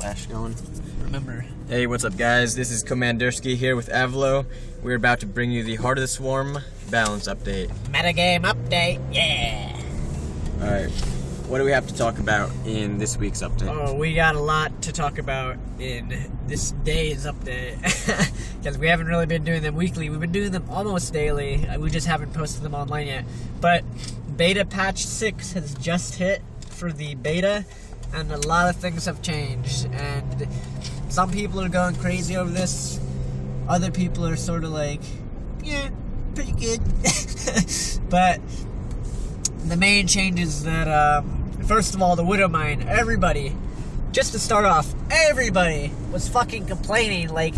flash going. Remember. Hey, what's up, guys? This is Commanderski here with Avilo. We're about to bring you the Heart of the Swarm balance update. Metagame update, yeah! Alright, what do we have to talk about in this week's update? Oh, we got a lot to talk about in this day's update. Because we haven't really been doing them weekly. We've been doing them almost daily. We just haven't posted them online yet. But beta patch 6 has just hit for the beta, and a lot of things have changed. And some people are going crazy over this. Other people are sort of like, yeah, pretty good. But the main change is that, first of all, the Widow Mine. Everybody, just to start off, everybody was fucking complaining like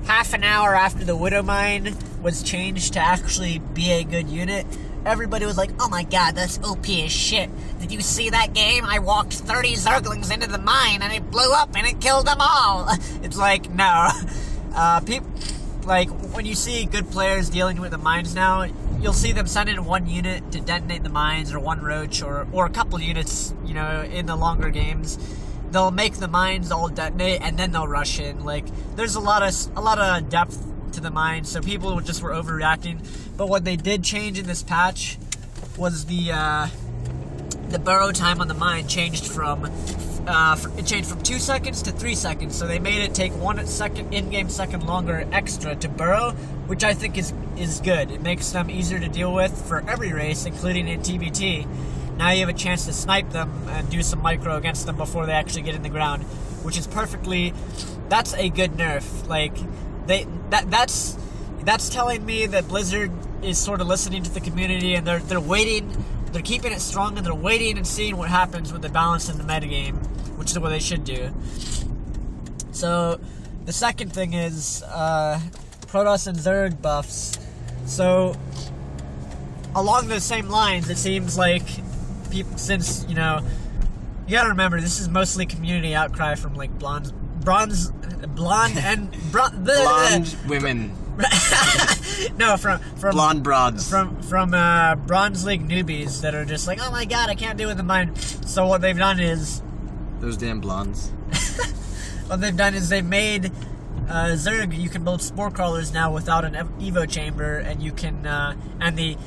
half an hour after the Widow Mine was changed to actually be a good unit. Everybody was like, oh my god, that's OP as shit. Did you see that game? I walked 30 Zerglings into the mine and it blew up and it killed them all. It's like, no. People, like, when you see good players dealing with the mines now, you'll see them send in one unit to detonate the mines, or one roach, or a couple units, you know, in the longer games. They'll make the mines all detonate and then they'll rush in. Like, there's a lot of depth to the mines, so people just were overreacting. But what they did change in this patch was the burrow time on the mine changed from 2 seconds to 3 seconds. So they made it take 1 second in-game second longer extra to burrow, which I think is good. It makes them easier to deal with for every race, including in TBT. Now you have a chance to snipe them and do some micro against them before they actually get in the ground, which is that's a good nerf. Like, that's telling me that Blizzard is sort of listening to the community, and they're waiting, they're keeping it strong, and they're waiting and seeing what happens with the balance in the metagame, which is what they should do. So the second thing is Protoss and Zerg buffs. So along those same lines, it seems like people, since, you know, you gotta remember, this is mostly community outcry from like blonde women. No, from blonde broads. From Bronze League newbies that are just like, oh my god, I can't do it with the mine. So what they've done is those damn blondes. What they've done is they've made Zerg, you can build spore crawlers now without an Evo chamber, and you can and the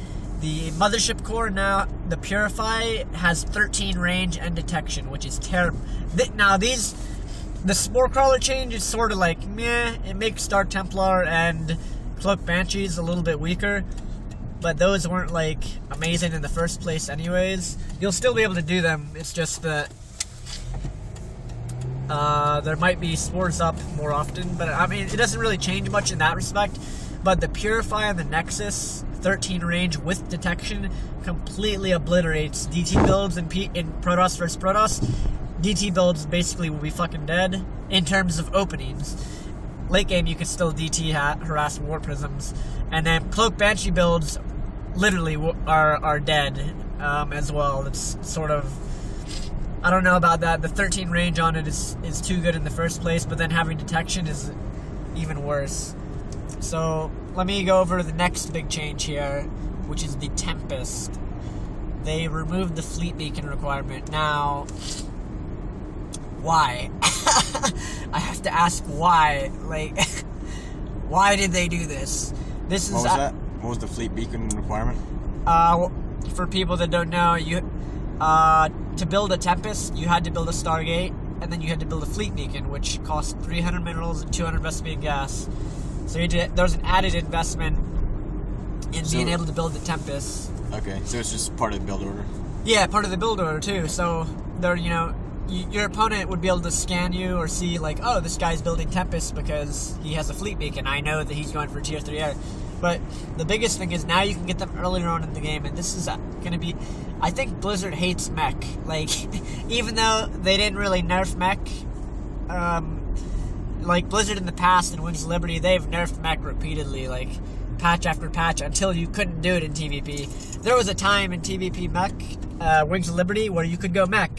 mothership core now, the Purify, has 13 range and detection, which is terrible. Now the Spore Crawler change is sort of like, meh. It makes Dark Templar and Cloak Banshees a little bit weaker, but those weren't, like, amazing in the first place anyways. You'll still be able to do them, it's just that there might be spores up more often, but, I mean, it doesn't really change much in that respect. But the Purify and the Nexus, 13 range with detection, completely obliterates DT builds in Protoss vs. Protoss. DT builds basically will be fucking dead in terms of openings. Late game, you can still DT harass War Prisms. And then Cloak Banshee builds literally are dead as well. It's sort of, I don't know about that. The 13 range on it is too good in the first place, but then having detection is even worse. So let me go over the next big change here, which is the Tempest. They removed the Fleet Beacon requirement. Now, why? I have to ask why. Like, why did they do this? This is what was that? What was the Fleet Beacon requirement? For people that don't know, you to build a Tempest, you had to build a Stargate, and then you had to build a Fleet Beacon, which cost 300 minerals and 200 Vespian gas. So there's an added investment in being able to build the Tempest. Okay, so it's just part of the build order. Yeah, part of the build order too. So there, you know, your opponent would be able to scan you or see, like, oh, this guy's building Tempest because he has a Fleet Beacon. I know that he's going for Tier 3 air. But the biggest thing is now you can get them earlier on in the game, and this is going to be... I think Blizzard hates mech. Like, even though they didn't really nerf mech, like Blizzard in the past and Wings of Liberty, they've nerfed mech repeatedly, like patch after patch, until you couldn't do it in TVP. There was a time in TVP mech, Wings of Liberty, where you could go mech.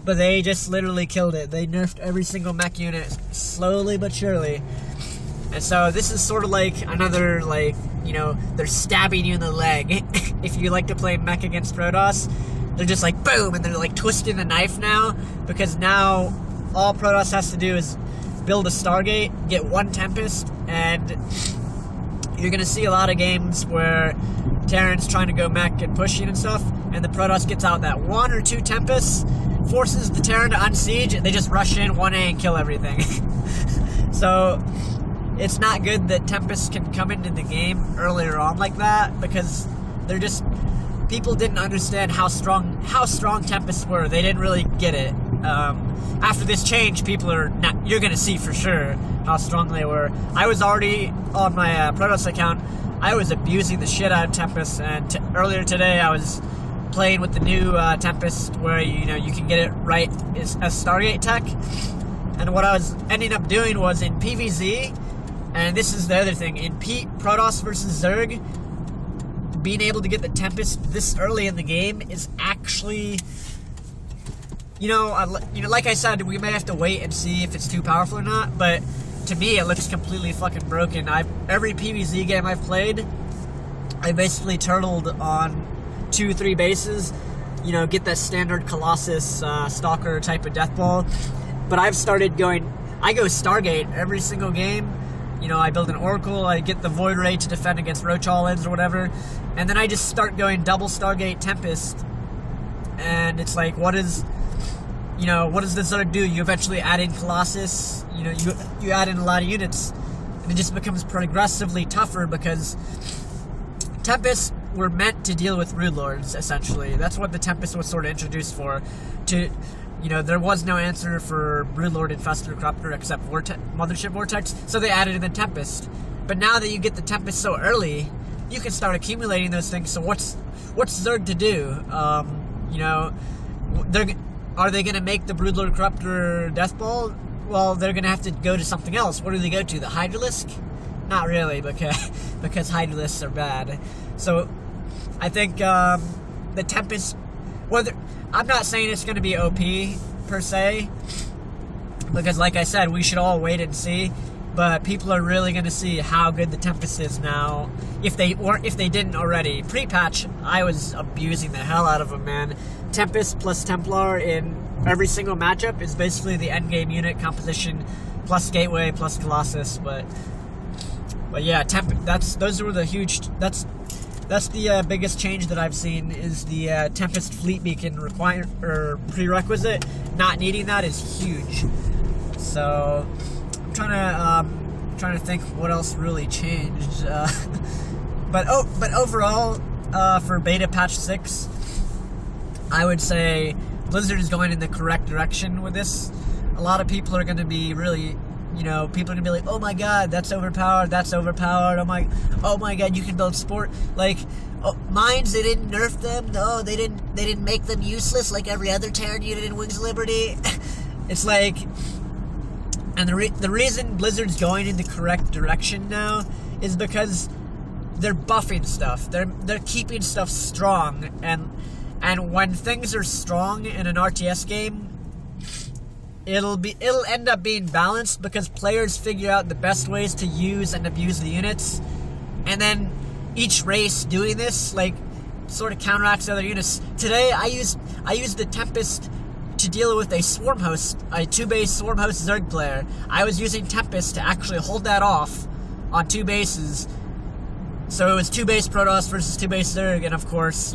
But they just literally killed it. They nerfed every single mech unit slowly but surely. And so this is sort of like another, like, you know, they're stabbing you in the leg. If you like to play mech against Protoss, they're just like, boom, and they're like twisting the knife now. Because now all Protoss has to do is build a Stargate, get one Tempest, and you're going to see a lot of games where Terran's trying to go mech and pushing and stuff, and the Protoss gets out that 1 or 2 Tempests, forces the Terran to unsiege, and they just rush in 1A and kill everything. So it's not good that Tempests can come into the game earlier on like that, because they're just... people didn't understand how strong Tempests were. They didn't really get it. After this change, people are not... you're gonna see for sure how strong they were. I was already on my Protoss account. I was abusing the shit out of Tempest, and earlier today I was playing with the new Tempest, where you can get it right as Stargate tech. And what I was ending up doing was in PvZ, and this is the other thing, in Protoss versus Zerg, being able to get the Tempest this early in the game is actually, like I said, we may have to wait and see if it's too powerful or not, but to me it looks completely fucking broken. Every PvZ game I've played, I basically turtled on 2-3 bases, get that standard Colossus Stalker type of death ball, but I've started I go Stargate every single game. I build an Oracle, I get the Void Ray to defend against Roach All-Ins or whatever, and then I just start going double Stargate Tempest, and it's like, what does the Zerg do? You eventually add in Colossus, you add in a lot of units, and it just becomes progressively tougher, because Tempests were meant to deal with Brood Lords, essentially. That's what the Tempest was sort of introduced for, there was no answer for Broodlord, Infestor, Corruptor except Mothership Vortex, so they added in the Tempest. But now that you get the Tempest so early, you can start accumulating those things. So what's Zerg to do? Are they going to make the Broodlord, Corruptor, Death Ball? Well, they're going to have to go to something else. What do they go to? The Hydralisk? Not really, because Hydralisks are bad. So I think the Tempest... I'm not saying it's going to be OP, per se, because like I said, we should all wait and see, but people are really going to see how good the Tempest is now, if they didn't already. Pre-patch, I was abusing the hell out of them, man. Tempest plus Templar in every single matchup is basically the endgame unit composition, plus Gateway, plus Colossus, but yeah, those were the huge... That's the biggest change that I've seen, is the Tempest Fleet Beacon prerequisite. Not needing that is huge. So I'm trying to think what else really changed. But overall, for beta patch 6, I would say Blizzard is going in the correct direction with this. A lot of people are going to be really... people are gonna be like, oh my god, that's overpowered, oh my god, you can build sport, mines, they didn't nerf them, no, they didn't make them useless like every other Terran unit in Wings of Liberty. It's like, and the reason Blizzard's going in the correct direction now is because they're buffing stuff, they're keeping stuff strong, and when things are strong in an RTS game, it'll end up being balanced, because players figure out the best ways to use and abuse the units, and then each race doing this sort of counteracts other units. Today I used the Tempest to deal with a Swarm Host, a 2-base Swarm Host Zerg player. I was using Tempest to actually hold that off on 2 bases. So it was 2-base Protoss versus 2-base Zerg, and of course,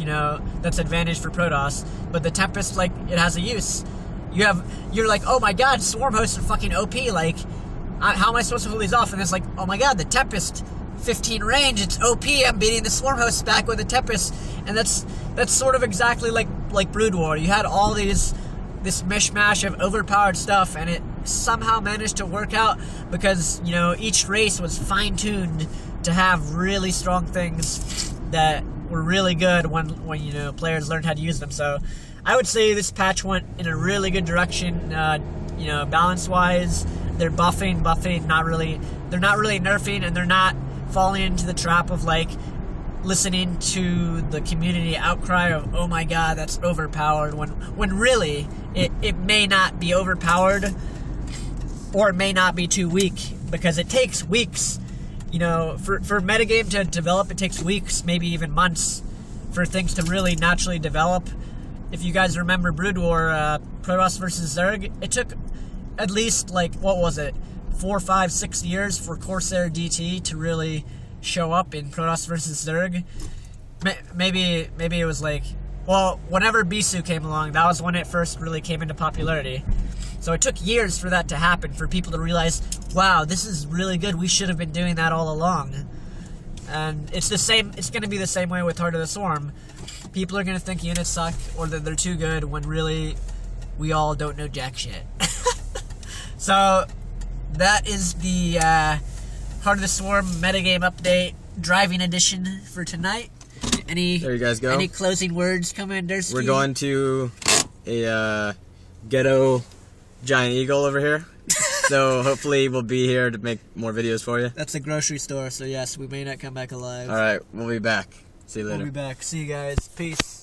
that's advantage for Protoss. But the Tempest, it has a use. You're like, oh my god, Swarm Hosts are fucking OP, how am I supposed to hold these off? And it's like, oh my god, the Tempest, 15 range, it's OP, I'm beating the Swarm Hosts back with the Tempest. And that's sort of exactly like Brood War. You had all this mishmash of overpowered stuff, and it somehow managed to work out, because, each race was fine-tuned to have really strong things that were really good when players learned how to use them. So I would say this patch went in a really good direction, balance-wise. They're buffing, they're not really nerfing, and they're not falling into the trap of, listening to the community outcry of, oh my god, that's overpowered, when really, it may not be overpowered, or it may not be too weak, because it takes weeks, for metagame to develop, it takes weeks, maybe even months, for things to really naturally develop. If you guys remember Brood War, Protoss versus Zerg, it took at least, like, what was it, 4, 5, 6 years for Corsair DT to really show up in Protoss versus Zerg. Maybe it was like, well, whenever Bisu came along, that was when it first really came into popularity. So it took years for that to happen, for people to realize, wow, this is really good, we should have been doing that all along. And it's going to be the same way with Heart of the Swarm. People are going to think units suck, or that they're too good, when really, we all don't know jack shit. So, that is the Heart of the Swarm metagame update, driving edition for tonight. There you guys go. Any closing words, Commanderski? We're going to a ghetto giant eagle over here. So hopefully we'll be here to make more videos for you. That's a grocery store, so yes, we may not come back alive. Alright, we'll be back. See you later. We'll be back. See you guys. Peace.